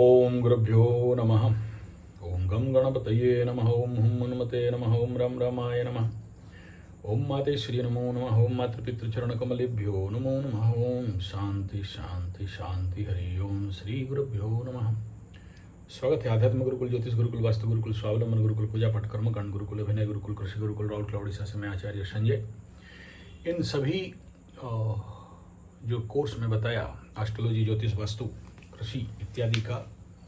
ओम गुरुभ्यो नमः। ओम गम गणपतये नमः। ओम हुम हनुमते नमः। ओम रम रामाय नमः। ओम मातेश्वरी नमो नमः। ओम मातृपितृचरणकमलेभ्यो नमो नमः। ओम शांति शांति शांति हरि ओम श्री गुरुभ्यो नमः। स्वागत है आध्यात्म गुरुकुल, ज्योतिष गुरुकुल, वास्तु गुरुकुल, स्वावलंबन गुरुकुल, पूजा पाठ कर्मकांड गुरुकुल, अभिनय गुरुकुल, कृषि गुरुकुल, राउट उड़ीसा से मैं आचार्य संजय। इन सभी जो कोर्स में बताया, एस्ट्रोलॉजी, ज्योतिष, वास्तु, कृषि इत्यादि का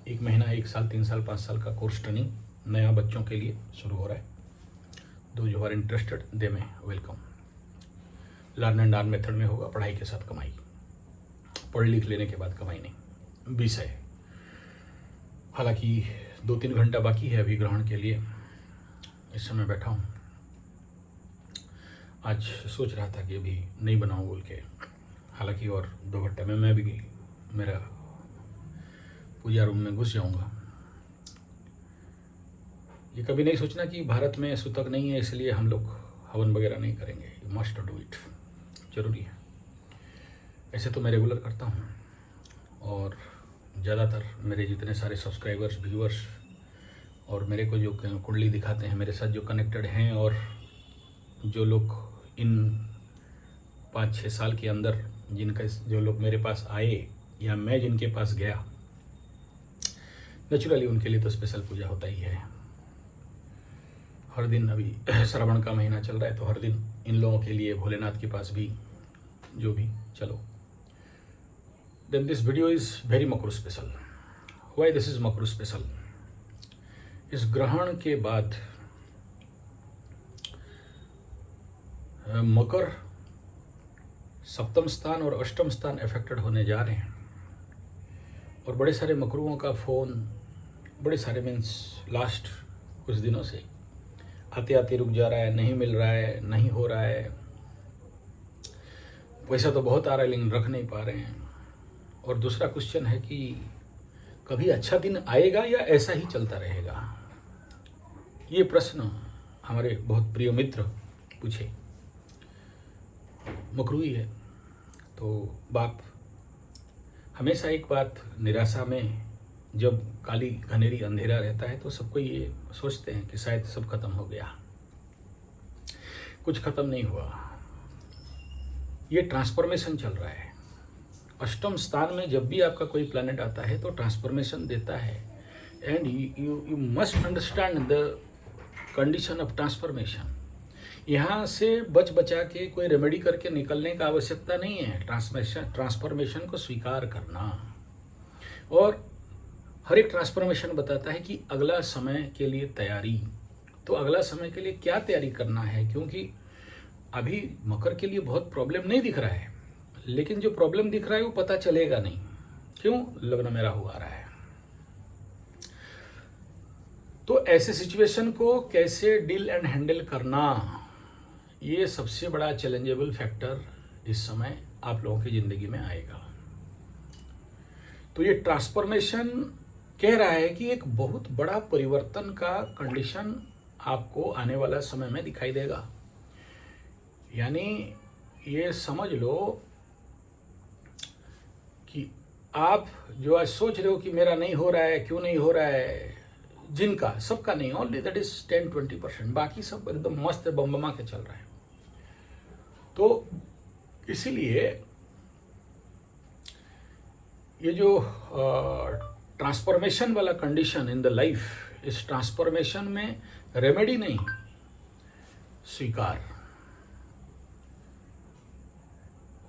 1 महीना, 1 साल, 3 साल, 5 साल का कोर्स ट्रेनिंग नया बच्चों के लिए शुरू हो रहा है। दो जो आर इंटरेस्टेड दे में welcome. Learn and earn method में होगा, पढ़ाई के साथ कमाई, पढ़ लिख लेने के बाद कमाई नहीं, विषय। हालांकि 2-3 घंटा बाकी है अभी ग्रहण के लिए। इस समय बैठा हूँ। आज सोच रहा था कि अभी नहीं बनाऊँ बोल के, हालांकि और 2 घंटे में मैं भी मेरा पूजा रूम में घुस जाऊंगा। ये कभी नहीं सोचना कि भारत में सूतक नहीं है इसलिए हम लोग हवन वगैरह नहीं करेंगे। यू मस्ट डू इट, जरूरी है। ऐसे तो मैं रेगुलर करता हूँ और ज़्यादातर मेरे जितने सारे सब्सक्राइबर्स, व्यूअर्स और मेरे को जो कुंडली दिखाते हैं, मेरे साथ जो कनेक्टेड हैं और जो लोग इन 5-6 साल के अंदर जिनका जो लोग मेरे पास आए या मैं जिनके पास गया, नेचुरली उनके लिए तो स्पेशल पूजा होता ही है। हर दिन अभी श्रावण का महीना चल रहा है तो हर दिन इन लोगों के लिए भोलेनाथ के पास भी जो भी चलो। Then this video is very मकरू स्पेशल। व्हाई दिस इज मकरू स्पेशल? इस ग्रहण के बाद मकर सप्तम स्थान और अष्टम स्थान अफेक्टेड होने जा रहे हैं और बड़े सारे मकरुओं का फ़ोन, बड़े सारे मीन्स लास्ट कुछ दिनों से आते आते रुक जा रहा है, नहीं मिल रहा है, नहीं हो रहा है, पैसा तो बहुत आ रहा है लेकिन रख नहीं पा रहे हैं। और दूसरा क्वेश्चन है कि कभी अच्छा दिन आएगा या ऐसा ही चलता रहेगा? ये प्रश्न हमारे बहुत प्रिय मित्र पूछे। मकरूई है तो बाप हमेशा एक बात, निराशा में जब काली घनेरी अंधेरा रहता है तो सबको ये सोचते हैं कि शायद सब खत्म हो गया। कुछ खत्म नहीं हुआ, ये ट्रांसफॉर्मेशन चल रहा है। अष्टम स्थान में जब भी आपका कोई प्लैनेट आता है तो ट्रांसफॉर्मेशन देता है। And you must understand the condition of transformation. यहाँ से बचा के कोई रेमेडी करके निकलने का आवश्यकता नहीं है। ट्रांसफॉर्मेशन को स्वीकार करना। और हर एक ट्रांसफॉर्मेशन बताता है कि अगला समय के लिए तैयारी। तो अगला समय के लिए क्या तैयारी करना है, क्योंकि अभी मकर के लिए बहुत प्रॉब्लम नहीं दिख रहा है, लेकिन जो प्रॉब्लम दिख रहा है वो पता चलेगा नहीं। क्यों? लग्न में राहु आ रहा है। तो ऐसे सिचुएशन को कैसे डील एंड हैंडल करना, ये सबसे बड़ा चैलेंजेबल फैक्टर इस समय आप लोगों की जिंदगी में आएगा। तो ये ट्रांसफॉर्मेशन कह रहा है कि एक बहुत बड़ा परिवर्तन का कंडीशन आपको आने वाला समय में दिखाई देगा। यानी ये समझ लो कि आप जो आज सोच रहे हो कि मेरा नहीं हो रहा है, क्यों नहीं हो रहा है, जिनका, सबका नहीं, ओनली दैट इज 10-20%, बाकी सब एकदम मस्त बम के चल रहा है। तो इसीलिए ये जो ट्रांसफॉर्मेशन वाला कंडीशन इन द लाइफ, इस ट्रांसफॉर्मेशन में रेमेडी नहीं, स्वीकार।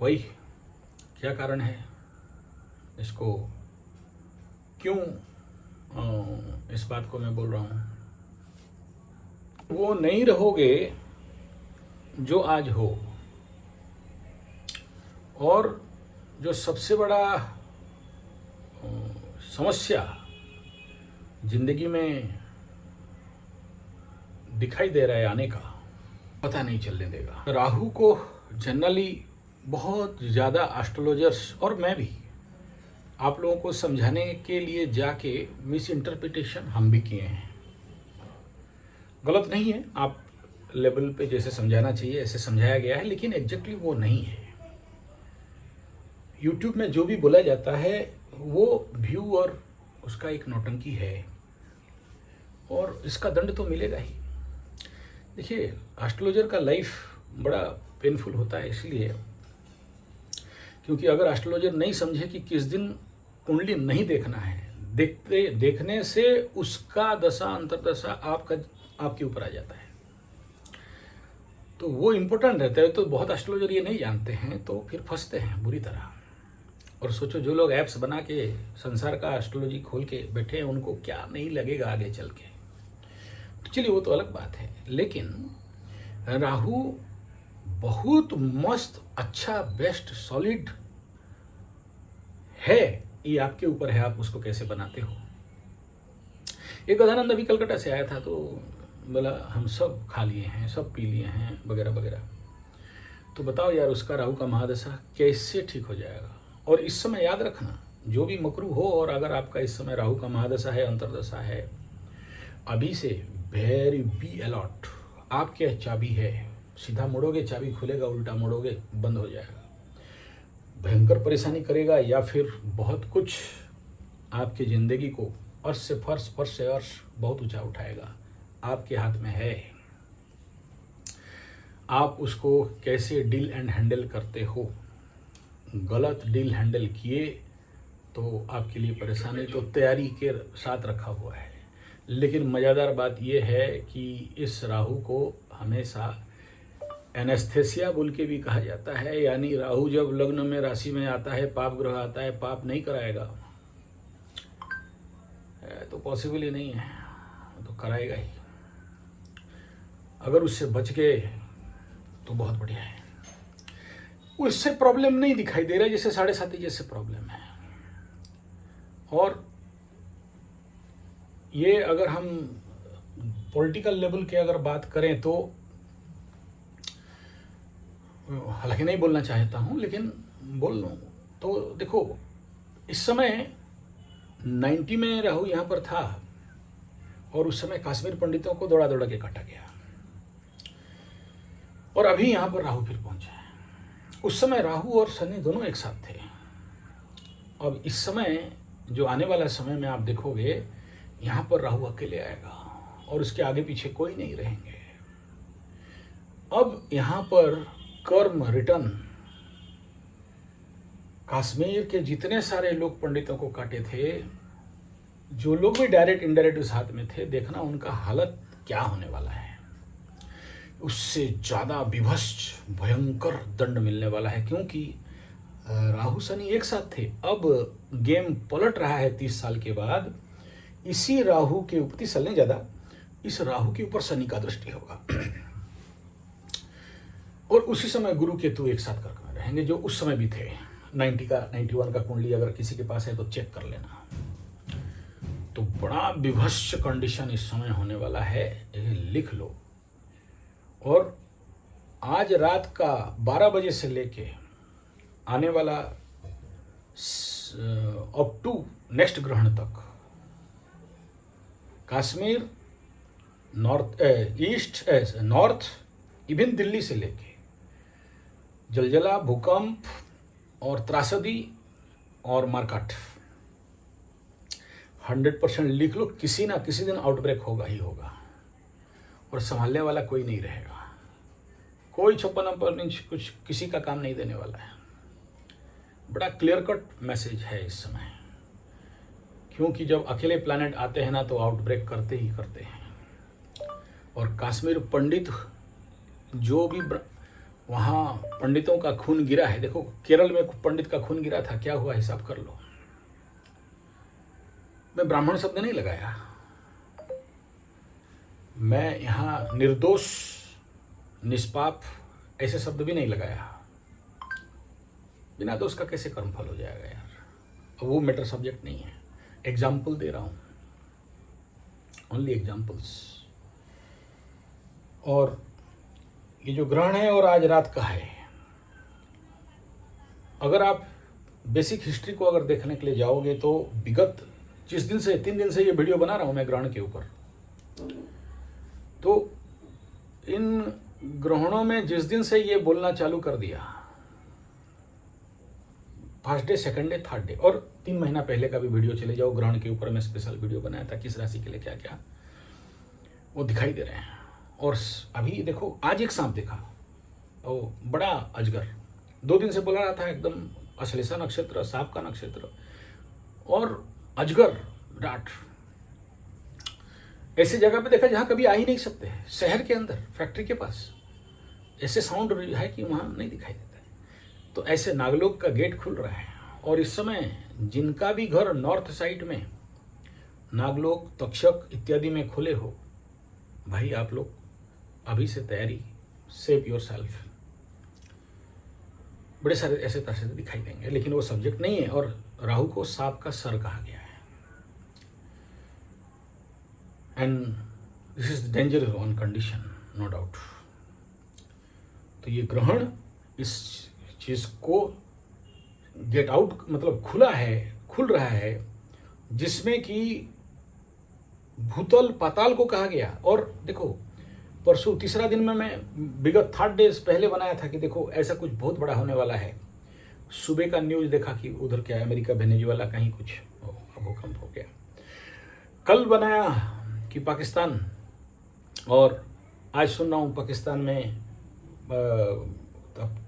वही क्या कारण है इसको, क्यों इस बात को मैं बोल रहा हूँ? वो नहीं रहोगे जो आज हो। और जो सबसे बड़ा समस्या जिंदगी में दिखाई दे रहा है आने का, पता नहीं चलने देगा। राहु को जनरली बहुत ज़्यादा एस्ट्रोलॉजर्स और मैं भी आप लोगों को समझाने के लिए जाके मिस इंटरप्रिटेशन हम भी किए हैं। गलत नहीं है, आप लेवल पे जैसे समझाना चाहिए ऐसे समझाया गया है, लेकिन एग्जैक्टली वो नहीं है। यूट्यूब में जो भी बोला जाता है वो व्यू और उसका एक नौटंकी है और इसका दंड तो मिलेगा ही। देखिए, एस्ट्रोलॉजर का लाइफ बड़ा पेनफुल होता है इसलिए क्योंकि अगर एस्ट्रोलॉजर नहीं समझे कि किस दिन कुंडली नहीं देखना है, देखने से उसका दशा अंतरदशा आपके ऊपर आ जाता है, तो वो इम्पोर्टेंट रहता है। तो बहुत एस्ट्रोलॉजर ये नहीं जानते हैं तो फिर फंसते हैं बुरी तरह। और सोचो, जो लोग ऐप्स बना के संसार का एस्ट्रोलॉजी खोल के बैठे हैं उनको क्या नहीं लगेगा आगे चल के। तो चलिए, वो तो अलग बात है। लेकिन राहु बहुत मस्त, अच्छा, बेस्ट, सॉलिड है, ये आपके ऊपर है, आप उसको कैसे बनाते हो। एक गजानंद अभी कलकत्ता से आया था तो बोला हम सब खा लिए हैं, सब पी लिए हैं, वगैरह वगैरह। तो बताओ यार, उसका राहु का महादशा कैसे ठीक हो जाएगा। और इस समय याद रखना, जो भी मकरू हो, और अगर आपका इस समय राहु का महादशा है, अंतरदशा है, अभी से वेरी बी अलर्ट। आपके चाबी है, सीधा मोड़ोगे चाबी खुलेगा, उल्टा मोड़ोगे बंद हो जाएगा। भयंकर परेशानी करेगा या फिर बहुत कुछ आपकी ज़िंदगी को अर्श से फर्श, फर्श से अर्श बहुत ऊंचा उठाएगा। आपके हाथ में है, आप उसको कैसे डील एंड हैंडल करते हो। गलत डील हैंडल किए तो आपके लिए परेशानी तो तैयारी के साथ रखा हुआ है। लेकिन मज़ेदार बात यह है कि इस राहु को हमेशा एनेस्थेसिया बोल के भी कहा जाता है, यानी राहु जब लग्न में राशि में आता है, पाप ग्रह आता है, पाप नहीं कराएगा तो पॉसिबल ही नहीं है, तो कराएगा ही। अगर उससे बच गए तो बहुत बढ़िया है। उससे प्रॉब्लम नहीं दिखाई दे रहा है जैसे 7.5 जैसे प्रॉब्लम है। और ये अगर हम पॉलिटिकल लेवल के अगर बात करें तो, हालांकि नहीं बोलना चाहता हूं लेकिन बोल लूँ, तो देखो इस समय 90 में राहु यहाँ पर था और उस समय कश्मीर पंडितों को दौड़ा दौड़ा के काटा गया, और अभी यहाँ पर राहु फिर पहुंचा है। उस समय राहु और शनि दोनों एक साथ थे। अब इस समय जो आने वाला समय में आप देखोगे, यहाँ पर राहु अकेले आएगा और उसके आगे पीछे कोई नहीं रहेंगे। अब यहाँ पर कर्म रिटर्न, कश्मीर के जितने सारे लोग पंडितों को काटे थे, जो लोग भी डायरेक्ट इनडायरेक्ट उस हाथ में थे, देखना उनका हालत क्या होने वाला है। उससे ज़्यादा विभत्स भयंकर दंड मिलने वाला है, क्योंकि राहु शनि एक साथ थे। अब गेम पलट रहा है 30 साल के बाद। इसी राहु के ऊपर 30 साल नहीं ज़्यादा, इस राहु के ऊपर शनि का दृष्टि होगा और उसी समय गुरु केतु एक साथ कर्क में रहेंगे, जो उस समय भी थे। 91 का कुंडली अगर किसी के पास है तो चेक कर लेना। तो बड़ा विभत्स कंडीशन इस समय होने वाला है, लिख लो। और आज रात का 12 बजे से लेके आने वाला अप टू नेक्स्ट ग्रहण तक कश्मीर, नॉर्थ इवन दिल्ली से लेके जलजला, भूकंप और त्रासदी और मारकाट 100% लिख लो। किसी ना किसी दिन आउटब्रेक होगा ही होगा और संभालने वाला कोई नहीं रहेगा। कोई 56 इंच कुछ किसी का काम नहीं देने वाला है। बड़ा क्लियर कट मैसेज है इस समय, क्योंकि जब अकेले प्लैनेट आते हैं ना तो आउटब्रेक करते ही करते हैं। और कश्मीर पंडित जो भी वहाँ पंडितों का खून गिरा है, देखो केरल में पंडित का खून गिरा था, क्या हुआ हिसाब कर लो। मैं ब्राह्मण शब्द नहीं लगाया, मैं यहाँ निर्दोष निष्पाप ऐसे शब्द भी नहीं लगाया। बिना दोष का कैसे कर्मफल हो जाएगा यार। अब वो मैटर सब्जेक्ट नहीं है, एग्जाम्पल दे रहा हूँ, ओनली एग्जाम्पल्स। और ये जो ग्रहण है और आज रात का है, अगर आप बेसिक हिस्ट्री को अगर देखने के लिए जाओगे तो विगत जिस दिन से 3 दिन से ये वीडियो बना रहा हूँ मैं ग्रहण के ऊपर, तो इन ग्रहणों में जिस दिन से ये बोलना चालू कर दिया, first day, second day, third day, और 3 महीना पहले का भी वीडियो चले जाओ, ग्रहण के ऊपर मैं स्पेशल वीडियो बनाया था, किस राशि के लिए क्या क्या वो दिखाई दे रहे हैं। और अभी देखो आज एक सांप देखा, ओ बड़ा अजगर, 2 दिन से बोला रहा था एकदम अश्लेषा नक्षत्र, सांप का नक्षत्र, और अजगर विराट ऐसी जगह पे देखा जहां कभी आ ही नहीं सकते, शहर के अंदर, फैक्ट्री के पास, ऐसे साउंड है कि वहां नहीं दिखाई देता है। तो ऐसे नागलोक का गेट खुल रहा है, और इस समय जिनका भी घर नॉर्थ साइड में नागलोक, तक्षक इत्यादि में खुले हो, भाई आप लोग अभी से तैयारी, सेव योर सेल्फ। बड़े सारे ऐसे तासे दिखाई देंगे, लेकिन वो सब्जेक्ट नहीं है। और राहु को सांप का सर कहा गया है, and this is dangerous one condition, no doubt. तो ये ग्रहण इस चीज को गेट आउट मतलब खुल रहा है, जिसमें कि भूतल पाताल को कहा गया। और देखो परसों तीसरा दिन में मैं विगत 3 डेज पहले बनाया था कि देखो ऐसा कुछ बहुत बड़ा होने वाला है। सुबह का न्यूज देखा कि उधर क्या अमेरिका वेनेजुएला कहीं कुछ भूकंप हो गया। कल बनाया कि पाकिस्तान, और आज सुन रहा हूँ पाकिस्तान में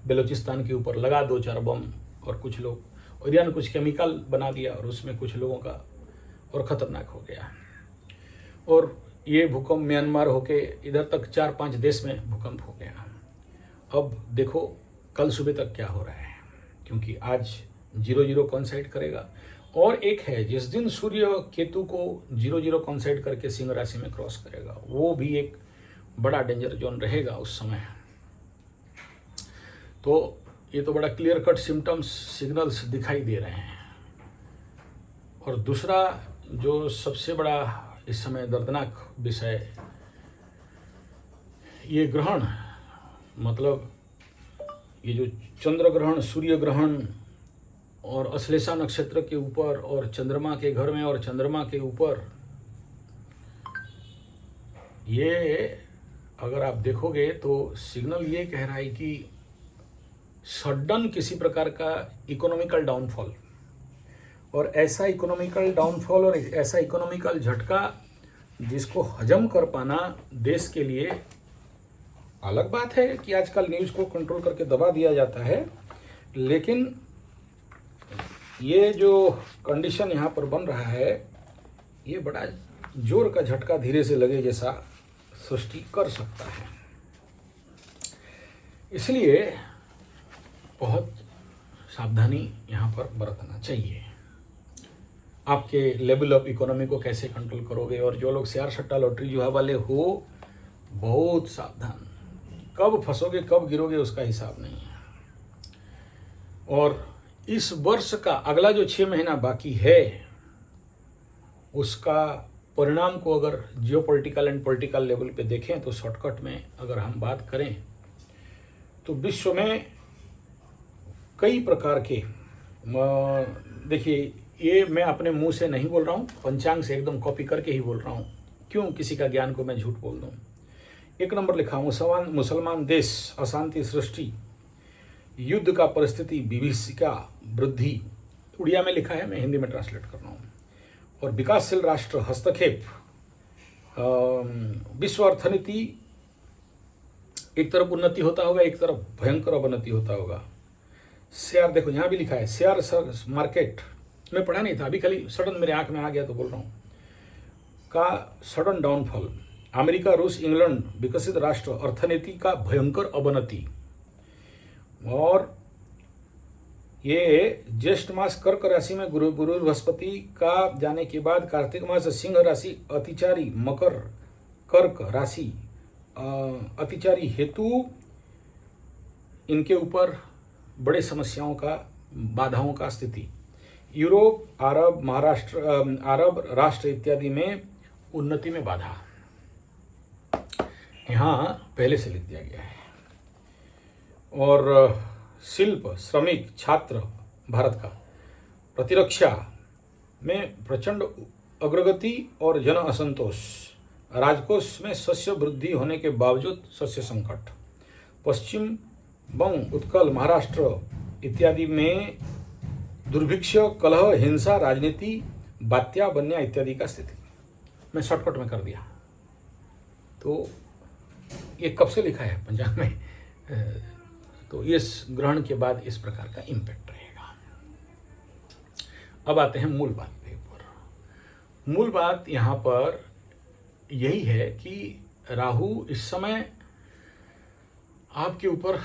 बलूचिस्तान के ऊपर लगा 2-4 बम, और कुछ लोग, और ईरान कुछ केमिकल बना दिया और उसमें कुछ लोगों का और खतरनाक हो गया। और ये भूकंप म्यांमार होके इधर तक 4-5 देश में भूकंप हो गया। अब देखो कल सुबह तक क्या हो रहा है, क्योंकि आज 0-0 कॉन्साइड करेगा। और एक है जिस दिन सूर्य केतु को 0-0 कॉन्साइड करके सिंह राशि में क्रॉस करेगा, वो भी एक बड़ा डेंजर जोन रहेगा उस समय। तो ये तो बड़ा क्लियर कट सिम्टम्स, सिग्नल्स दिखाई दे रहे हैं। और दूसरा जो सबसे बड़ा इस समय दर्दनाक विषय, ये ग्रहण, मतलब ये जो चंद्र ग्रहण, सूर्य ग्रहण, और अश्लेषा नक्षत्र के ऊपर, और चंद्रमा के घर में, और चंद्रमा के ऊपर, ये अगर आप देखोगे तो सिग्नल ये कह रहा है कि सडन किसी प्रकार का इकोनॉमिकल डाउनफॉल, और ऐसा इकोनॉमिकल डाउनफॉल और ऐसा इकोनॉमिकल झटका जिसको हजम कर पाना देश के लिए, अलग बात है कि आजकल न्यूज़ को कंट्रोल करके दबा दिया जाता है, लेकिन ये जो कंडीशन यहाँ पर बन रहा है, ये बड़ा जोर का झटका धीरे से लगे जैसा सृष्टि कर सकता है। इसलिए बहुत सावधानी यहाँ पर बरतना चाहिए। आपके लेवल ऑफ इकोनॉमी को कैसे कंट्रोल करोगे, और जो लोग शेयर सट्टा लॉटरी जुआ वाले हो, बहुत सावधान, कब फंसोगे कब गिरोगे उसका हिसाब नहीं है। और इस वर्ष का अगला जो 6 महीना बाकी है, उसका परिणाम को अगर जियोपॉलिटिकल एंड पॉलिटिकल लेवल पे देखें तो शॉर्टकट में अगर हम बात करें तो विश्व में कई प्रकार के, देखिए ये मैं अपने मुंह से नहीं बोल रहा हूँ, पंचांग से एकदम कॉपी करके ही बोल रहा हूँ, क्यों किसी का ज्ञान को मैं झूठ बोल दूँ। 1 नंबर लिखा, मुसलमान देश, अशांति सृष्टि, युद्ध का परिस्थिति, विभीषिका, वृद्धि, उड़िया में लिखा है, मैं हिंदी में ट्रांसलेट कर रहा हूँ। और विकासशील राष्ट्र, हस्तक्षेप, विश्व अर्थनीति, एक तरफ उन्नति होता होगा, एक तरफ भयंकर अवनति होता होगा। शेयर देखो यहाँ भी लिखा है, शेयर मार्केट में पढ़ा नहीं था, अभी खाली सडन मेरे आंख में आ गया तो बोल रहा हूँ, का सडन डाउनफॉल, अमेरिका, रूस, इंग्लैंड, विकसित राष्ट्र, अर्थनीति का भयंकर अवनति। और ये ज्येष्ठ मास कर्क राशि में गुरु बृहस्पति का जाने के बाद कार्तिक मास सिंह राशि, अतिचारी मकर कर्क राशि, अतिचारी हेतु, इनके ऊपर बड़े समस्याओं का, बाधाओं का स्थिति। यूरोप, अरब राष्ट्र इत्यादि में उन्नति में बाधा, यहाँ पहले से लिख दिया गया है। और शिल्प, श्रमिक, छात्र भारत का, प्रतिरक्षा में प्रचंड अग्रगति और जन असंतोष, राजकोष में शस्य वृद्धि होने के बावजूद शस्य संकट, पश्चिम बंग, उत्कल, महाराष्ट्र इत्यादि में दुर्भिक्ष, कलह, हिंसा, राजनीति, बात्या, बन्या इत्यादि का स्थिति। मैं शॉर्टकट में कर दिया। तो ये कब से लिखा है पंचांग में, तो इस ग्रहण के बाद इस प्रकार का इम्पैक्ट रहेगा। अब आते हैं मूल बात पे ऊपर। मूल बात यहाँ पर यही है कि राहु इस समय आपके ऊपर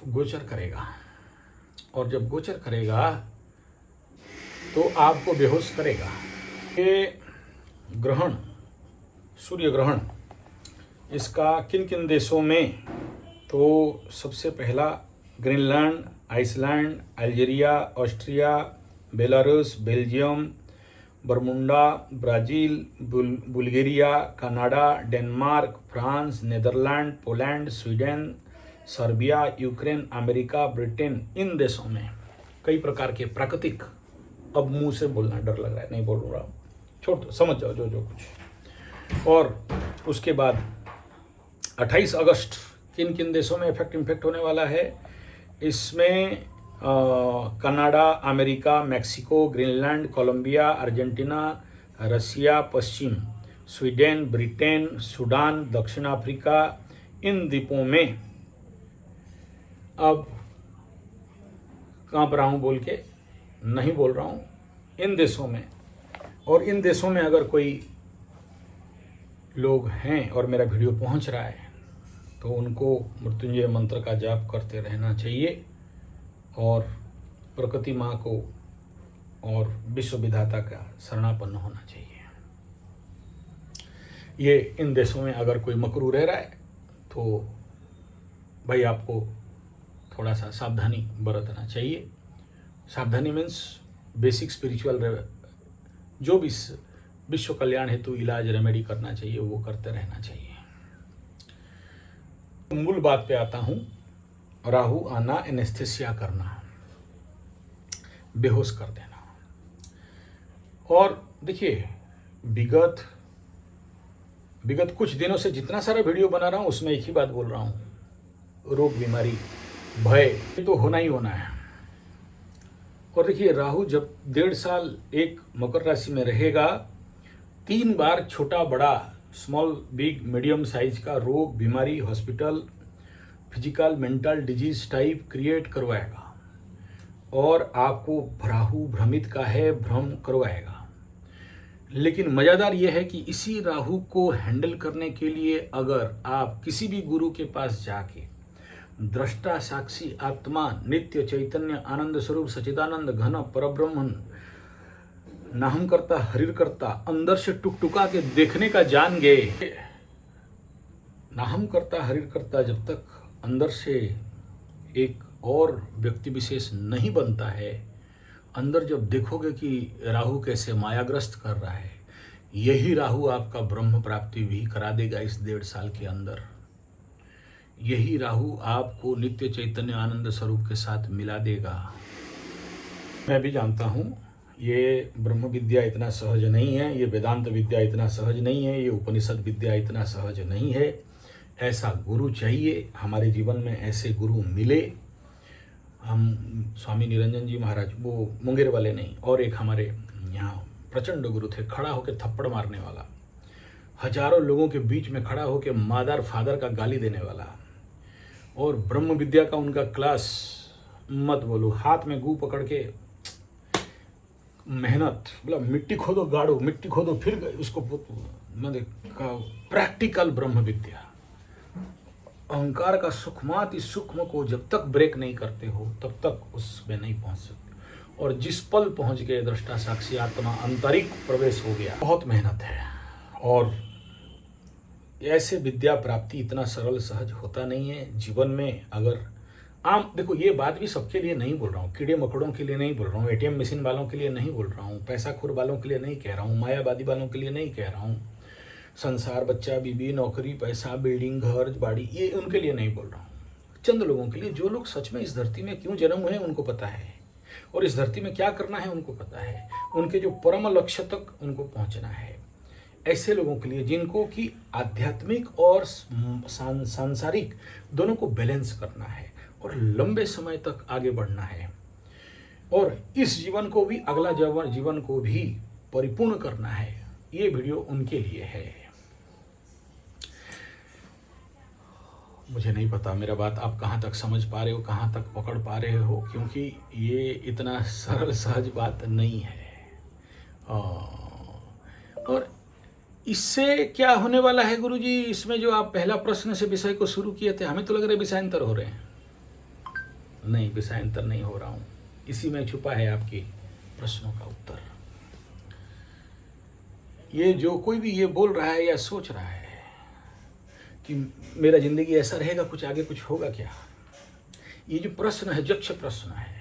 गोचर करेगा, और जब गोचर करेगा तो आपको बेहोश करेगा। ये ग्रहण, सूर्य ग्रहण, इसका किन किन देशों में, तो सबसे पहला Greenland, Iceland, Algeria, Austria, Belarus, Belgium, Bermuda, Brazil, Bulgaria, Canada, Denmark, France, Netherland, Poland, Sweden, Serbia, Ukraine, America, Britain, इन देशों में कई प्रकार के प्राकृतिक, अब मुंह से बोलना डर लग रहा है, नहीं बोल रहा हूँ, छोड़ दो, समझ जाओ जो कुछ। और उसके बाद 28 अगस्त किन किन देशों में इम्फेक्ट होने वाला है, इसमें Canada, America, Mexico, Greenland, Colombia, Argentina, Russia, पश्चिम, स्वीडन, ब्रिटेन, सूडान, दक्षिण अफ्रीका, इन द्वीपों में, अब कांप रहा हूँ बोल के, नहीं बोल रहा हूँ, इन देशों में। और इन देशों में अगर कोई लोग हैं और मेरा वीडियो पहुँच रहा है तो उनको मृत्युंजय मंत्र का जाप करते रहना चाहिए, और प्रकृति माँ को और विश्व विधाता का शरणापन्न होना चाहिए। ये इन देशों में अगर कोई मकरू रह रहा है तो भाई आपको थोड़ा सा सावधानी बरतना चाहिए। सावधानी मीन्स बेसिक स्पिरिचुअल, जो भी विश्व कल्याण हेतु इलाज रेमेडी करना चाहिए वो करते रहना चाहिए। मूल बात पे आता हूँ, राहु आना, एनेस्थेसिया करना, बेहोश कर देना। और देखिए विगत कुछ दिनों से जितना सारा वीडियो बना रहा हूँ उसमें एक ही बात बोल रहा हूँ, रोग, बीमारी, भय, ये तो होना ही होना है। और देखिए राहु जब 1.5 साल एक मकर राशि में रहेगा, 3 बार छोटा बड़ा, स्मॉल, बिग, मीडियम साइज का रोग, बीमारी, hospital, physical, mental disease type create करवाएगा, और आपको राहु भ्रमित का है, भ्रम करवाएगा। लेकिन मज़ेदार यह है कि इसी राहु को हैंडल करने के लिए अगर आप किसी भी गुरु के पास जाके दृष्टा, साक्षी, आत्मा, नित्य चैतन्य, आनंद स्वरूप, सचिदानंद घन परब्रह्मन, नाहम करता, हरिर करता, अंदर से टुकटुका के देखने का जान गए। नाहम करता, हरिर करता जब तक अंदर से एक और व्यक्ति विशेष नहीं बनता है, अंदर जब देखोगे कि राहु कैसे मायाग्रस्त कर रहा है, यही राहु आपका ब्रह्म प्राप्ति भी करा देगा इस 1.5 साल के अंदर। यही राहु आपको नित्य चैतन्य आनंद स्वरूप के साथ मिला देगा। मैं भी जानता हूँ ये ब्रह्म विद्या इतना सहज नहीं है, ये वेदांत विद्या इतना सहज नहीं है, ये उपनिषद विद्या इतना सहज नहीं है। ऐसा गुरु चाहिए, हमारे जीवन में ऐसे गुरु मिले। हम स्वामी निरंजन जी महाराज, वो मुंगेर वाले नहीं, और एक हमारे यहाँ प्रचंड गुरु थे, खड़ा होकर थप्पड़ मारने वाला, हजारों लोगों के बीच में खड़ा होकर मादर फादर का गाली देने वाला, और ब्रह्म विद्या का उनका क्लास मत बोलो, हाथ में गू पकड़ के मेहनत, बोला मिट्टी खोदो गाड़ो, मिट्टी खोदो फिर उसको मैंने कहा प्रैक्टिकल ब्रह्म विद्या। अहंकार का सूक्ष्माति सूक्ष्म को जब तक ब्रेक नहीं करते हो तब तक उसमें नहीं पहुंच सकते। और जिस पल पहुंच गए दृष्टा, साक्षी, आत्मा, आंतरिक प्रवेश हो गया, बहुत मेहनत है। और ऐसे विद्या प्राप्ति इतना सरल सहज होता नहीं है जीवन में। अगर आम देखो, ये बात भी सबके लिए नहीं बोल रहा हूँ, कीड़े मकोड़ों के लिए नहीं बोल रहा हूँ, एटीएम मशीन वालों के लिए नहीं बोल रहा हूँ, पैसाखोर वालों के लिए नहीं कह रहा हूँ, मायावादी वालों के लिए नहीं कह रहा हूँ, संसार, बच्चा, बीबी, नौकरी, पैसा, बिल्डिंग, घर, बाड़ी, ये उनके लिए नहीं बोल रहा हूँ। चंद लोगों के लिए, जो लोग सच में इस धरती में क्यों जन्म हुए उनको पता है, और इस धरती में क्या करना है उनको पता है, उनके जो परम लक्ष्य तक उनको पहुँचना है। ऐसे लोगों के लिए जिनको कि आध्यात्मिक और सांसारिक दोनों को बैलेंस करना है और लंबे समय तक आगे बढ़ना है। और इस जीवन को भी, अगला जीवन को भी परिपूर्ण करना है। ये वीडियो उनके लिए है। मुझे नहीं पता मेरा बात आप कहाँ तक समझ पा रहे हो, कहाँ तक पकड़ पा रहे हो, क्योंकि ये इतना सरल सहज बात नहीं है। और इससे क्या होने वाला है गुरुजी, इसमें जो आप पहला प्रश्न से विषय को शुरू किए थे, हमें तो लग रहा है विषयांतर हो रहे हैं। नहीं, विषयांतर नहीं हो रहा हूँ, इसी में छुपा है आपके प्रश्नों का उत्तर। ये जो कोई भी ये बोल रहा है या सोच रहा है कि मेरा जिंदगी ऐसा रहेगा, कुछ आगे कुछ होगा क्या, ये जो प्रश्न है यक्ष प्रश्न है।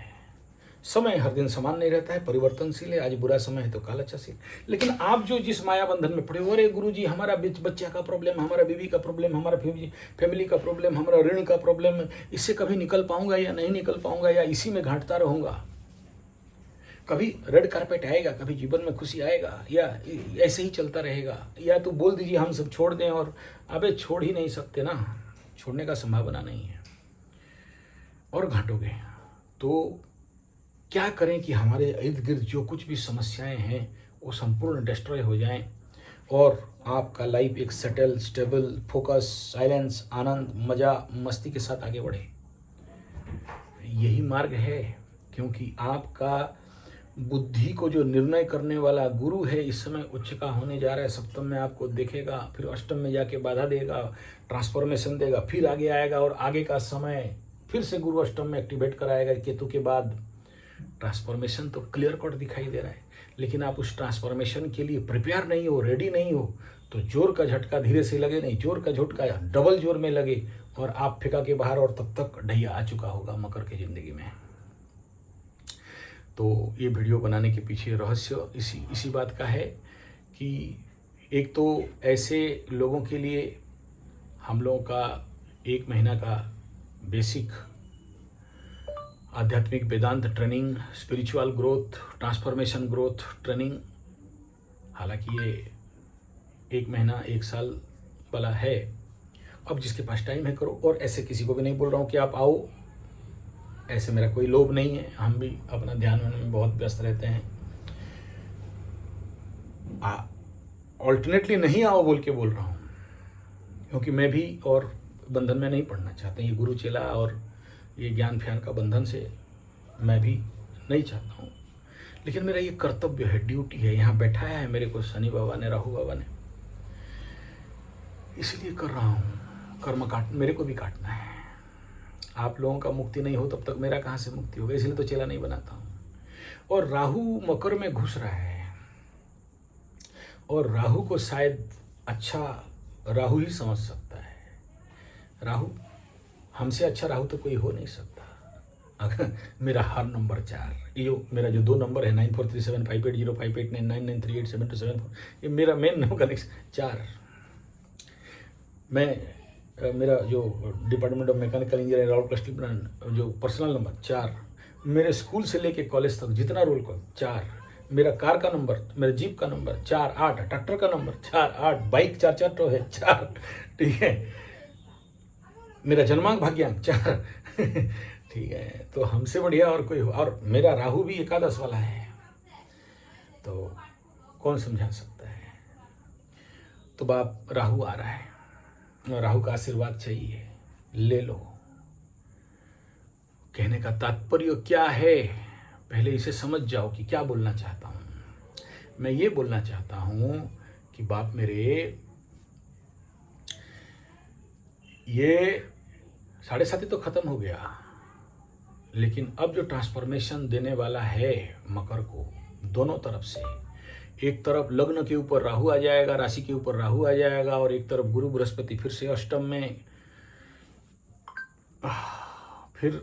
समय हर दिन समान नहीं रहता है, परिवर्तनशील है। आज बुरा समय है तो कल अच्छा सी। लेकिन आप जो जिस माया बंधन में पड़े हो, अरे गुरुजी हमारा बच्चा का प्रॉब्लम, हमारा बीवी का प्रॉब्लम, हमारा फैमिली का प्रॉब्लम, हमारा ऋण का प्रॉब्लम, इससे कभी निकल पाऊंगा या नहीं निकल पाऊंगा, या इसी में घाटता रहूंगा, कभी रेड कारपेट आएगा, कभी जीवन में खुशी आएगा, या ऐसे ही चलता रहेगा, या तो बोल दीजिए हम सब छोड़ दें, और अबे छोड़ ही नहीं सकते ना, छोड़ने का संभावना नहीं है और घाटोगे। तो क्या करें कि हमारे इर्द गिर्द जो कुछ भी समस्याएं हैं वो संपूर्ण डिस्ट्रॉय हो जाएं और आपका लाइफ एक सेटल, स्टेबल, फोकस, साइलेंस, आनंद, मज़ा, मस्ती के साथ आगे बढ़े। यही मार्ग है, क्योंकि आपका बुद्धि को जो निर्णय करने वाला गुरु है इस समय उच्च का होने जा रहा है। सप्तम में आपको देखेगा, फिर अष्टम में जाके बाधा देगा, ट्रांसफॉर्मेशन देगा, फिर आगे आएगा, और आगे का समय फिर से गुरु अष्टम में एक्टिवेट कराएगा केतु के बाद। ट्रांसफॉर्मेशन तो क्लियर कट दिखाई दे रहा है, लेकिन आप उस ट्रांसफॉर्मेशन के लिए प्रिपेयर नहीं हो, रेडी नहीं हो, तो जोर का झटका धीरे से लगे नहीं, जोर का झटका डबल जोर में लगे और आप फेंका के बाहर, और तब तक ढैया आ चुका होगा मकर के जिंदगी में। तो ये वीडियो बनाने के पीछे रहस्य इसी बात का है कि एक तो ऐसे लोगों के लिए हम लोगों का 1 महीना का बेसिक आध्यात्मिक Vedanta training, spiritual growth, transformation growth training, हालांकि ये 1 महीना 1 साल वाला है। अब जिसके पास टाइम है करो, और ऐसे किसी को भी नहीं बोल रहा हूँ कि आप आओ, ऐसे मेरा कोई लोभ नहीं है, हम भी अपना ध्यान में बहुत व्यस्त रहते हैं। ऑल्टरनेटली नहीं आओ बोल के बोल रहा हूँ, क्योंकि मैं भी और बंधन में नहीं पड़ना चाहता। ये गुरु चेला और ये ज्ञान फ्यान का बंधन से मैं भी नहीं चाहता हूँ, लेकिन मेरा ये कर्तव्य है, ड्यूटी है। यहाँ बैठाया है मेरे को शनि बाबा ने, राहु बाबा ने, इसलिए कर रहा हूँ। कर्म मेरे को भी काटना है। आप लोगों का मुक्ति नहीं हो तब तक मेरा कहाँ से मुक्ति होगा, इसलिए तो चेला नहीं बनाता हूँ। और राहु मकर में घुस रहा है, और राहु को शायद अच्छा राहु ही समझ सकता है। राहु हमसे अच्छा राहु तो कोई हो नहीं सकता। अगर मेरा हर नंबर 4, ये जो मेरा जो 2 नंबर है 9437580589938727, ये मेरा मेन नंबर कनेक्शन 4। मैं मेरा जो department of mechanical engineering Raul cluster plan जो पर्सनल नंबर 4, मेरे स्कूल से लेके कॉलेज तक जितना रोल कॉल 4, मेरा कार का नंबर, मेरे जीप का नंबर 4, 8, ट्रैक्टर का नंबर 4, 8, बाइक 4 तो है 4, ठीक है, मेरा जन्मांक भाग्यांक 4 ठीक है। तो हमसे बढ़िया और कोई हो, और मेरा राहु भी 11 वाला है, तो कौन समझा सकता है। तो बाप राहु आ रहा है, राहु का आशीर्वाद चाहिए, ले लो। कहने का तात्पर्य क्या है, पहले इसे समझ जाओ कि क्या बोलना चाहता हूं। मैं ये बोलना चाहता हूं कि बाप मेरे, ये 7.5 तो खत्म हो गया, लेकिन अब जो ट्रांसफॉर्मेशन देने वाला है मकर को, दोनों तरफ से, एक तरफ लग्न के ऊपर राहु आ जाएगा, राशि के ऊपर राहु आ जाएगा, और एक तरफ गुरु बृहस्पति फिर से अष्टम में, फिर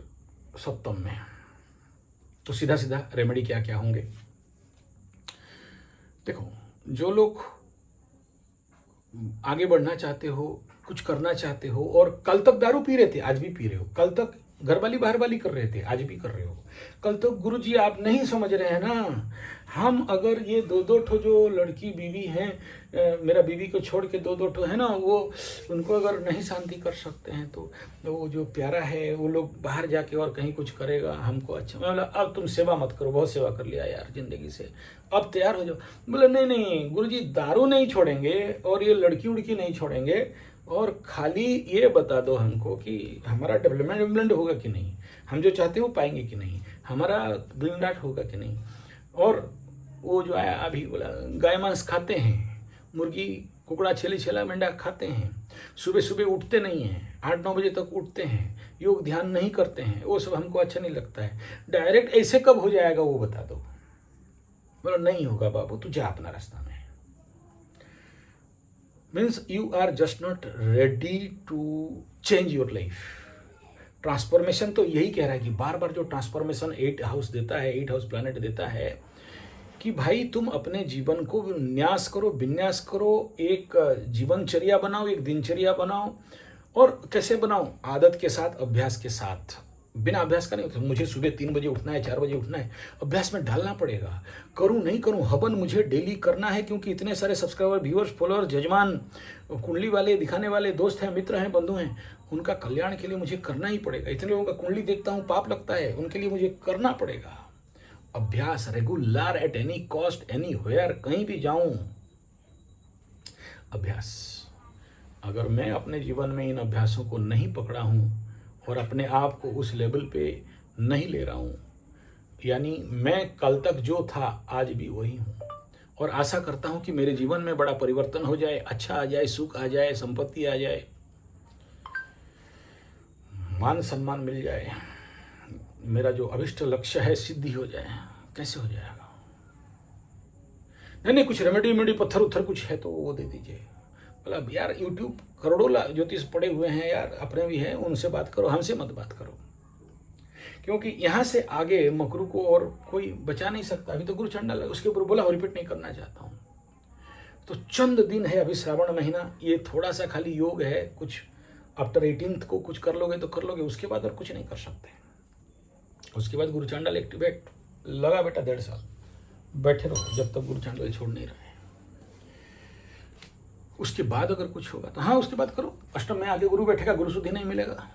सप्तम में। तो सीधा सीधा रेमेडी क्या क्या होंगे। देखो, जो लोग आगे बढ़ना चाहते हो, कुछ करना चाहते हो, और कल तक दारू पी रहे थे, आज भी पी रहे हो, कल तक घर वाली बाहर वाली कर रहे थे, आज भी कर रहे हो। कल तो गुरु जी आप नहीं समझ रहे हैं ना, हम अगर ये दो दो ठो जो लड़की बीवी हैं, मेरा बीवी को छोड़ के दो दो ठो है ना, वो उनको अगर नहीं शांति कर सकते हैं तो वो जो प्यारा है वो लोग बाहर जाके और कहीं कुछ करेगा हमको अच्छा। मैं बोला अब तुम सेवा मत करो, बहुत सेवा कर लिया यार जिंदगी से, अब तैयार हो जाओ। बोले नहीं नहीं गुरु जी, दारू नहीं छोड़ेंगे और ये लड़की उड़की नहीं छोड़ेंगे, और खाली ये बता दो हमको कि हमारा डेवलपमेंट होगा कि नहीं, हम जो चाहते हैं वो पाएंगे कि नहीं, हमारा ग्रीन डार्ट होगा कि नहीं। और वो जो आया अभी बोला गाय मांस खाते हैं, मुर्गी कुकड़ा छेली छेला मेंढा खाते हैं, सुबह सुबह उठते नहीं हैं, 8-9 बजे तक उठते हैं, योग ध्यान नहीं करते हैं, वो सब हमको अच्छा नहीं लगता है। डायरेक्ट ऐसे कब हो जाएगा वो बता दो। बोला नहीं होगा बाबू, तू जा अपना रास्ता में। Means you are just not ready to change your life. Transformation तो यही कह रहा है कि बार बार जो ट्रांसफॉर्मेशन 8 हाउस देता है, 8 हाउस प्लैनेट देता है कि भाई तुम अपने जीवन को न्यास करो, विन्यास करो, एक जीवनचर्या बनाओ, एक दिनचर्या बनाओ। और कैसे बनाओ? आदत के साथ, अभ्यास के साथ। बिना अभ्यास का नहीं होता। मुझे सुबह 3 बजे उठना है, 4 बजे उठना है, अभ्यास में डालना पड़ेगा। करूं नहीं करूं, हवन मुझे डेली करना है, क्योंकि इतने सारे सब्सक्राइबर, व्यूअर्स, फॉलोअर, जजमान, कुंडली वाले दिखाने वाले दोस्त हैं, मित्र हैं, बंधु हैं, उनका कल्याण के लिए मुझे करना ही पड़ेगा। इतने लोगों का कुंडली देखता हूं, पाप लगता है, उनके लिए मुझे करना पड़ेगा। अभ्यास regular, at any cost, anywhere, कहीं भी जाऊं अभ्यास। अगर मैं अपने जीवन में इन अभ्यासों को नहीं पकड़ा हूं और अपने आप को उस लेवल पे नहीं ले रहा हूं, यानी मैं कल तक जो था आज भी वही हूं। और आशा करता हूं कि मेरे जीवन में बड़ा परिवर्तन हो जाए, अच्छा आ जाए, सुख आ जाए, संपत्ति आ जाए, मान सम्मान मिल जाए, मेरा जो अभिष्ट लक्ष्य है सिद्धि हो जाए। कैसे हो जाएगा? नहीं, कुछ रेमेडी पत्थर उत्थर कुछ है तो वो दे दीजिए। बोला यार यूट्यूब करोड़ों ज्योतिष पड़े हुए हैं यार, अपने भी हैं, उनसे बात करो, हमसे मत बात करो। क्योंकि यहाँ से आगे मकरू को और कोई बचा नहीं सकता। अभी तो गुरु चंडाल है, उसके ऊपर बोला और रिपीट नहीं करना चाहता हूँ। तो चंद दिन है अभी, श्रावण महीना, ये थोड़ा सा खाली योग है। कुछ आफ्टर 18th को कुछ कर लोगे तो कर लोगे, उसके बाद और कुछ नहीं कर सकते। उसके बाद गुरु चांडाल एक्टिवेट लगा बेटा, 1.5 साल बैठे रहो जब तक गुरु चांडाल छोड़ नहीं रहे। उसके बाद अगर कुछ होगा तो हाँ, उसके बाद करो। अष्टम में आगे गुरु बैठेगा, गुरु शुद्धि नहीं मिलेगा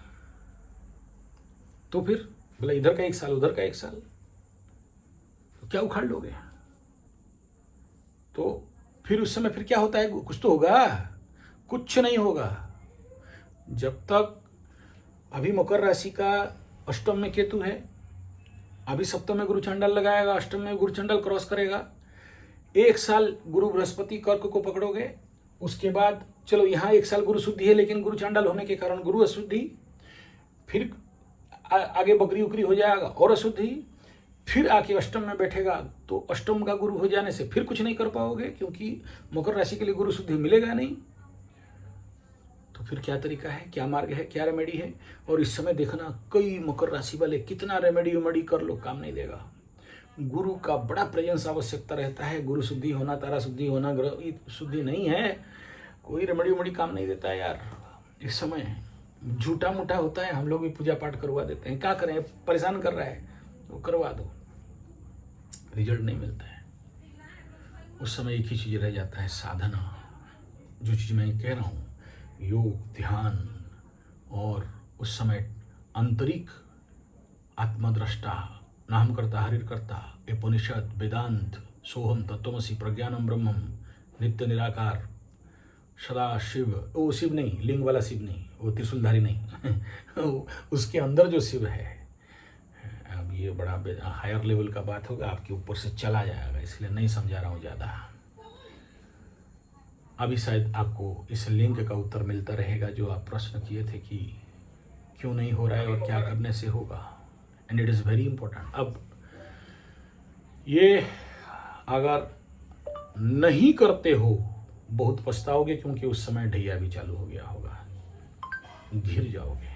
तो फिर बोला इधर का 1 साल, उधर का 1 साल, तो क्या उखाड़ लोगे? तो फिर उस समय फिर क्या होता है? कुछ तो होगा, कुछ नहीं होगा। जब तक अभी मकर राशि का अष्टम में केतु है, अभी सप्तम में गुरु चंडाल लगाएगा, अष्टम में गुरु चंडाल क्रॉस करेगा। 1 साल गुरु बृहस्पति कर्क को पकड़ोगे, उसके बाद चलो यहाँ 1 साल गुरु शुद्धि है, लेकिन गुरु चंडाल होने के कारण गुरु अशुद्धि, फिर आगे बकरी उकरी हो जाएगा और अशुद्धि, फिर आके अष्टम में बैठेगा तो अष्टम का गुरु हो जाने से फिर कुछ नहीं कर पाओगे, क्योंकि मकर राशि के लिए गुरु शुद्धि मिलेगा नहीं। तो फिर क्या तरीका है, क्या मार्ग है, क्या रेमेडी है? और इस समय देखना कई मकर राशि वाले कितना रेमेडी उमेडी कर लो, काम नहीं देगा। गुरु का बड़ा प्रेजेंस आवश्यकता रहता है। गुरु शुद्धि होना, तारा शुद्धि होना, ग्रह शुद्धि नहीं है, कोई रेमेडी उमेडी काम नहीं देता है यार। इस समय झूठा मूठा होता है, हम लोग भी पूजा पाठ करवा देते हैं। क्या करें, परेशान कर रहा है वो करवा दो, रिजल्ट नहीं मिलता है। उस समय एक ही चीज रह जाता है, साधना। जो चीज मैं कह रहा हूँ, योग, ध्यान, और उस समय आंतरिक आत्मद्रष्टा, नाम करता, हरिर करता, उपनिषद, वेदांत, सोहम, तत्वमसि, प्रज्ञानम ब्रह्मम, नित्य निराकार, सदा शिव। वो शिव नहीं, लिंग वाला शिव नहीं, वो त्रिशूलधारी नहीं उसके अंदर जो शिव है। अब ये बड़ा हायर लेवल का बात होगा, आपके ऊपर से चला जाएगा, इसलिए नहीं समझा रहा हूँ ज़्यादा। अभी शायद आपको इस लिंक का उत्तर मिलता रहेगा जो आप प्रश्न किए थे कि क्यों नहीं हो रहा है और क्या करने से होगा, and it is very important. अब ये अगर नहीं करते हो बहुत पछताओगे, क्योंकि उस समय ढैया भी चालू हो गया होगा, घिर जाओगे,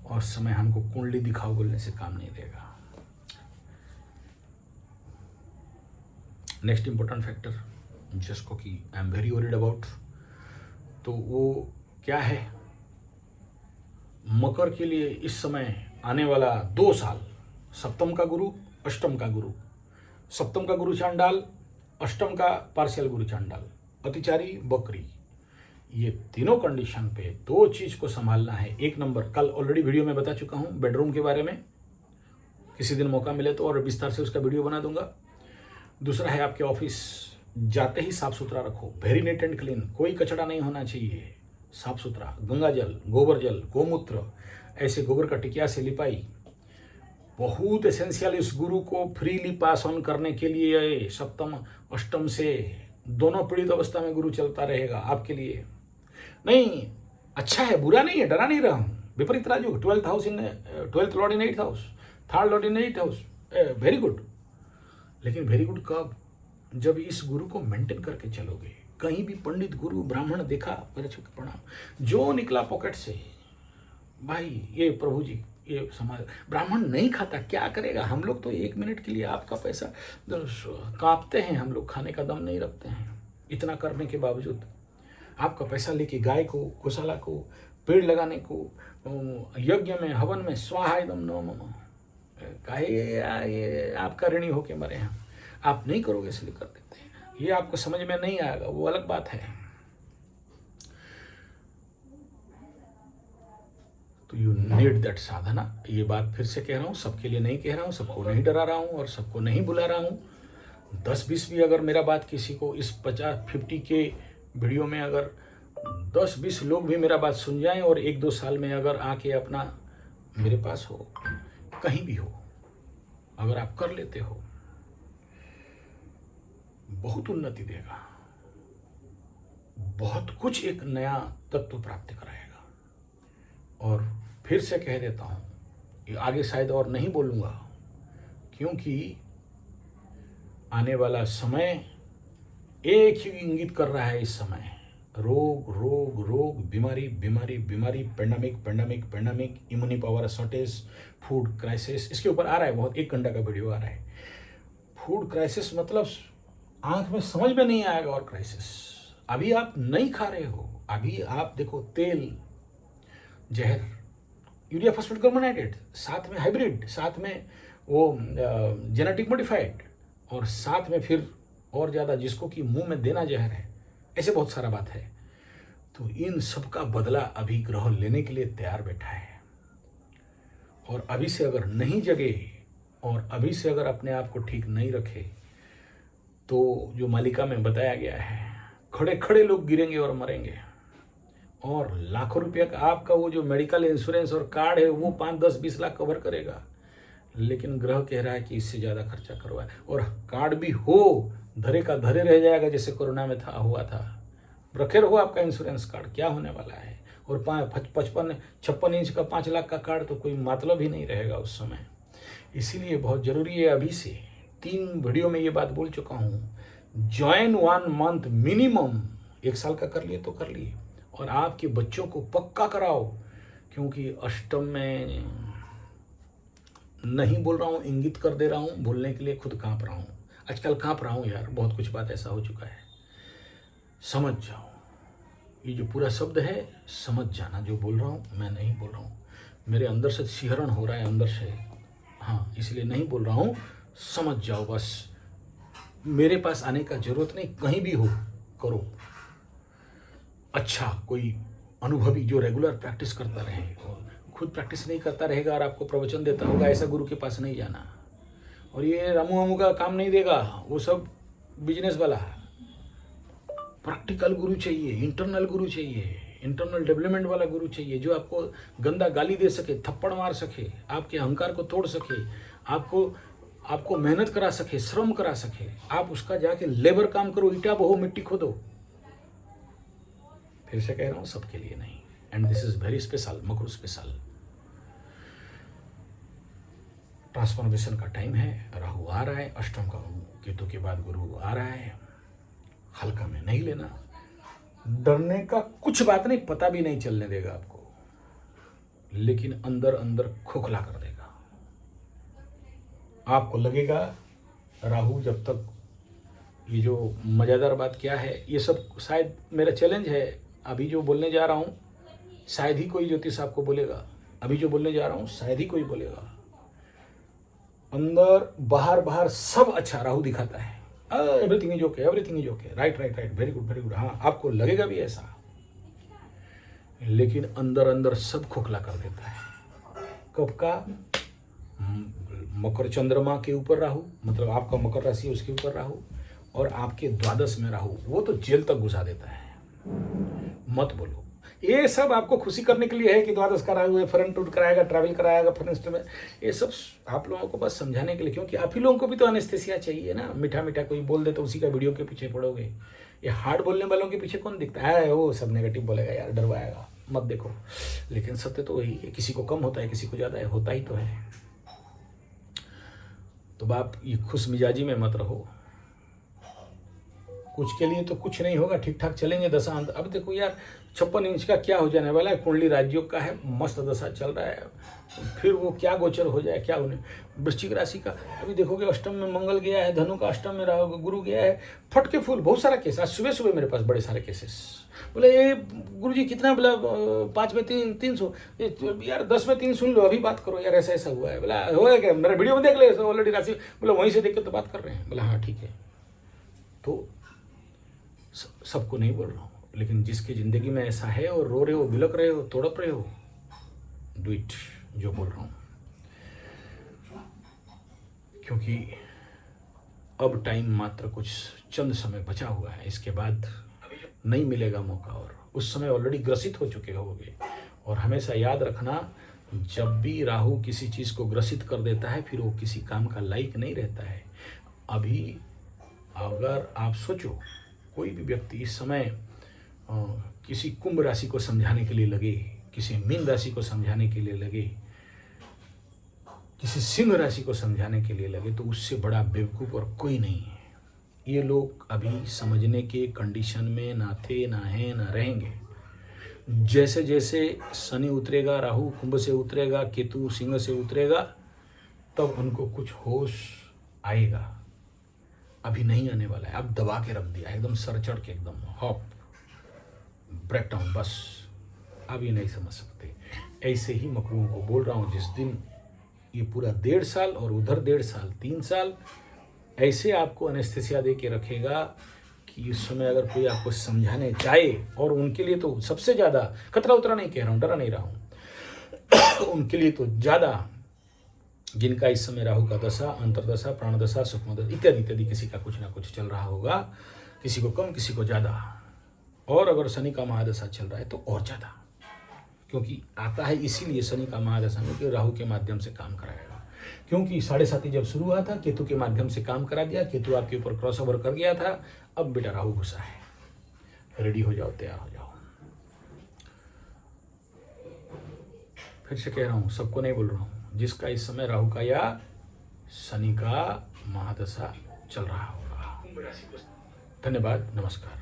और समय हमको कुंडली दिखाओ बोलने से काम नहीं देगा। नेक्स्ट इंपॉर्टेंट फैक्टर जिसको कि I am very worried about, तो वो क्या है? मकर के लिए इस समय आने वाला 2 साल, सप्तम का गुरु, अष्टम का गुरु, सप्तम का गुरु चांडाल, अष्टम का पार्शियल गुरु चांडाल, अतिचारी बकरी, ये तीनों कंडीशन पे 2 चीज को संभालना है। 1 नंबर, कल ऑलरेडी वीडियो में बता चुका हूं बेडरूम के बारे में, किसी दिन मौका मिले तो और विस्तार से उसका वीडियो बना दूंगा। दूसरा है आपके ऑफिस जाते ही साफ सुथरा रखो, वेरी नीट एंड क्लीन, कोई कचरा नहीं होना चाहिए, साफ सुथरा, गंगा जल, गोबर जल, गोमूत्र, ऐसे गोबर का टिकिया से लिपाई, बहुत एसेंशियल। इस गुरु को फ्रीली पास ऑन करने के लिए सप्तम अष्टम से दोनों पीड़ित अवस्था में गुरु चलता रहेगा आपके लिए। नहीं, अच्छा है, बुरा नहीं है, डरा नहीं रहा हूं। विपरीत राजयोग, 12th लॉर्ड इन 8th हाउस, 3rd लॉर्ड इन 8th हाउस, वेरी गुड। लेकिन वेरी गुड कब? जब इस गुरु को मेंटेन करके चलोगे। कहीं भी पंडित गुरु ब्राह्मण देखा, मेरे छुके प्रणाम, जो निकला पॉकेट से, भाई ये प्रभु जी, ये समाज ब्राह्मण नहीं खाता, क्या करेगा? हम लोग तो 1 मिनट के लिए आपका पैसा कांपते हैं, हम लोग खाने का दम नहीं रखते हैं। इतना करने के बावजूद आपका पैसा लेके गाय को, गौशाला को, पेड़ लगाने को, यज्ञ में, हवन में स्वाहा एकदम नमः, काहे ये आपका ऋणी होके मरे हैं। आप नहीं करोगे इसलिए कर देते हैं, ये आपको समझ में नहीं आएगा, वो अलग बात है। तो यू नीड दैट साधना। ये बात फिर से कह रहा हूँ, सबके लिए नहीं कह रहा हूँ, सबको नहीं डरा रहा हूँ और सबको नहीं बुला रहा हूँ। 10-20 भी अगर मेरा बात किसी को इस 50-50 के वीडियो में अगर 10-20 लोग भी मेरा बात सुन जाएं और 1-2 साल में अगर आके अपना मेरे पास हो, कहीं भी हो, अगर आप कर लेते हो, बहुत उन्नति देगा, बहुत कुछ एक नया तत्व प्राप्त कराएगा। और फिर से कह देता हूं, ये आगे शायद और नहीं बोलूंगा, क्योंकि आने वाला समय एक ही इंगित कर रहा है। इस समय रोग रोग रोग, बीमारी बीमारी बीमारी, pandemic pandemic pandemic, immunity power shortage, food crisis, इसके ऊपर आ रहा है बहुत, 1 घंटा का वीडियो आ रहा है। फूड क्राइसिस मतलब आंख में समझ में नहीं आएगा। और क्राइसिस अभी आप नहीं खा रहे हो, अभी आप देखो तेल, जहर, यूरिया फॉस्फेट कार्बोनेटेड, साथ में हाइब्रिड, साथ में वो जेनेटिक मॉडिफाइड, और साथ में फिर और ज़्यादा जिसको कि मुंह में देना जहर है, ऐसे बहुत सारा बात है। तो इन सब का बदला अभी ग्रह लेने के लिए तैयार बैठा है। और अभी से अगर नहीं जगे और अभी से अगर अपने आप को ठीक नहीं रखे, तो जो मालिका में बताया गया है, खड़े खड़े लोग गिरेंगे और मरेंगे। और लाखों रुपया का आपका वो जो मेडिकल इंश्योरेंस और कार्ड है, वो 5-10-20 लाख कवर करेगा, लेकिन ग्रह कह रहा है कि इससे ज़्यादा खर्चा करवाए। और कार्ड भी हो, धरे का धरे रह जाएगा, जैसे कोरोना में हुआ था। रखे रहो आपका इंश्योरेंस कार्ड, क्या होने वाला है। और 56 इंच का 5 लाख का कार्ड तो कोई मतलब ही नहीं रहेगा उस समय। इसीलिए बहुत ज़रूरी है, अभी से 3 वीडियो में ये बात बोल चुका हूँ, ज्वाइन 1 मंथ मिनिमम, 1 साल का कर लिए तो कर लिए, और आपके बच्चों को पक्का कराओ। क्योंकि अष्टम में नहीं बोल रहा हूँ, इंगित कर दे रहा हूँ, बोलने के लिए खुद कांप रहा हूँ, आजकल कांप रहा हूँ यार, बहुत कुछ बात ऐसा हो चुका है। समझ जाओ, ये जो पूरा शब्द है समझ जाना, जो बोल रहा हूँ मैं नहीं बोल रहा हूँ, मेरे अंदर से सिहरण हो रहा है अंदर से, हाँ, इसलिए नहीं बोल रहा हूँ, समझ जाओ बस। मेरे पास आने का जरूरत नहीं, कहीं भी हो करो। अच्छा, कोई अनुभवी जो रेगुलर प्रैक्टिस करता रहे, और खुद प्रैक्टिस नहीं करता रहेगा और आपको प्रवचन देता होगा, ऐसा गुरु के पास नहीं जाना। और ये रामू वामू का काम नहीं देगा, वो सब बिजनेस वाला है। प्रैक्टिकल गुरु चाहिए, इंटरनल गुरु चाहिए, इंटरनल डेवलपमेंट वाला गुरु चाहिए, जो आपको गंदा गाली दे सके, थप्पड़ मार सके, आपके अहंकार को तोड़ सके, आपको मेहनत करा सके, श्रम करा सके, आप उसका जाके लेबर काम करो, ईटा बहो, मिट्टी खोदो। फिर से कह रहा हूं, सबके लिए नहीं। And this is very special, Makar special. Transformation का टाइम है, राहु आ रहा है, अष्टम का केतु के बाद गुरु आ रहा है। हल्का में नहीं लेना, डरने का कुछ बात नहीं, पता भी नहीं चलने देगा आपको, लेकिन अंदर अंदर खोखला कर देगा। आपको लगेगा राहु जब तक, ये जो मज़ेदार बात क्या है, ये सब शायद मेरा चैलेंज है, अभी जो बोलने जा रहा हूँ शायद ही कोई ज्योतिष आपको बोलेगा, अभी जो बोलने जा रहा हूँ शायद ही कोई बोलेगा। अंदर बाहर बाहर सब अच्छा राहु दिखाता है, everything is okay, everything is okay, right right right, very good very good. हाँ, आपको लगेगा भी ऐसा, लेकिन अंदर अंदर सब खोखला कर देता है। कब का? मकर चंद्रमा के ऊपर राहु, मतलब आपका मकर राशि है उसके ऊपर राहु, और आपके द्वादश में राहु, वो तो जेल तक घुसा देता है। मत बोलो, ये सब आपको खुशी करने के लिए है कि द्वादश का राहु है, फॉरेन टूर कराएगा, ट्रैवल कराएगा, फॉरेन में, ये सब आप लोगों को बस समझाने के लिए, क्योंकि आप ही लोगों को भी तो एनेस्थेसिया चाहिए ना। मीठा मीठा कोई बोल दे तो उसी का वीडियो के पीछे पड़ोगे। ये हार्ड बोलने वालों के पीछे कौन दिखता है? वो सब नेगेटिव बोलेगा यार, डरवाएगा, मत देखो। लेकिन सत्य तो वही है, किसी को कम होता है, किसी को ज़्यादा है, होता ही तो है। तो आप ये खुश मिजाजी में मत रहो। कुछ के लिए तो कुछ नहीं होगा, ठीक ठाक चलेंगे दशा अंत। अब देखो यार, 56 इंच का क्या हो जाने वाला है, कुंडली राजयोग का है, मस्त दशा चल रहा है, फिर वो क्या गोचर हो जाए, क्या उन्हें। वृश्चिक राशि का अभी देखोगे, अष्टम में मंगल गया है, धनु का अष्टम में रहा, गुरु गया है, फटके फूल, बहुत सारा केस। आज सुबह सुबह मेरे पास बड़े सारे केसेस, बोले ये गुरुजी कितना, बोला 5 में 300, यार 10 में 3 सुन लो, अभी बात करो यार, ऐसा ऐसा हुआ है। बोला होगा क्या, मेरा वीडियो में देख ले ऑलरेडी राशि, बोला वहीं से देख के तो बात कर रहे हैं। बोला हाँ ठीक है। तो सबको नहीं बोल रहा हूँ, लेकिन जिसकी ज़िंदगी में ऐसा है और रो रहे हो, बिलक रहे हो, तड़प रहे हो, डू इट, जो बोल रहा हूँ। क्योंकि अब टाइम मात्र कुछ चंद समय बचा हुआ है, इसके बाद नहीं मिलेगा मौका, और उस समय ऑलरेडी ग्रसित हो चुके होगे। और हमेशा याद रखना, जब भी राहु किसी चीज़ को ग्रसित कर देता है, फिर वो किसी काम का लायक नहीं रहता है। अभी अगर आप सोचो, कोई भी व्यक्ति इस समय किसी कुंभ राशि को समझाने के लिए लगे, किसी मीन राशि को समझाने के लिए लगे, किसी सिंह राशि को समझाने के लिए लगे, तो उससे बड़ा बेवकूफ़ और कोई नहीं है। ये लोग अभी समझने के कंडीशन में ना थे, ना हैं, ना रहेंगे। जैसे जैसे शनि उतरेगा, राहु कुंभ से उतरेगा, केतु सिंह से उतरेगा, तब उनको कुछ होश आएगा। अभी नहीं आने वाला है। अब दबा के रख दिया एकदम, सर चढ़ के एकदम हॉप ब्रेकडाउन, बस अब ये नहीं समझ सकते। ऐसे ही मकरुओं को बोल रहा हूँ, जिस दिन ये पूरा 1.5 साल और उधर 1.5 साल 3 साल ऐसे आपको एनेस्थेसिया दे के रखेगा कि इस समय अगर कोई आपको समझाने जाए, और उनके लिए तो सबसे ज़्यादा खतरा उतरा नहीं कह रहा हूँ, डरा नहीं रहा हूँ, उनके लिए तो ज़्यादा, जिनका इस समय राहु का दशा, अंतरदशा, प्राणदशा, सूक्ष्म दशा इत्यादि इत्यादि, किसी का कुछ ना कुछ चल रहा होगा, किसी को कम, किसी को ज़्यादा। और अगर शनि का महादशा चल रहा है तो और ज़्यादा, क्योंकि आता है इसीलिए शनि का महादशा में कि राहु के माध्यम से काम कराएगा। क्योंकि 7.5 जब शुरू हुआ था, केतु के माध्यम से काम करा दिया, केतु आपके ऊपर क्रॉस ओवर कर गया था, अब बेटा राहु घुसा है। रेडी हो जाओ, तैयार हो जाओ। फिर से कह रहा हूँ, सबको नहीं बोल रहा हूँ, जिसका इस समय राहु का या शनि का महादशा चल रहा होगा। धन्यवाद, नमस्कार।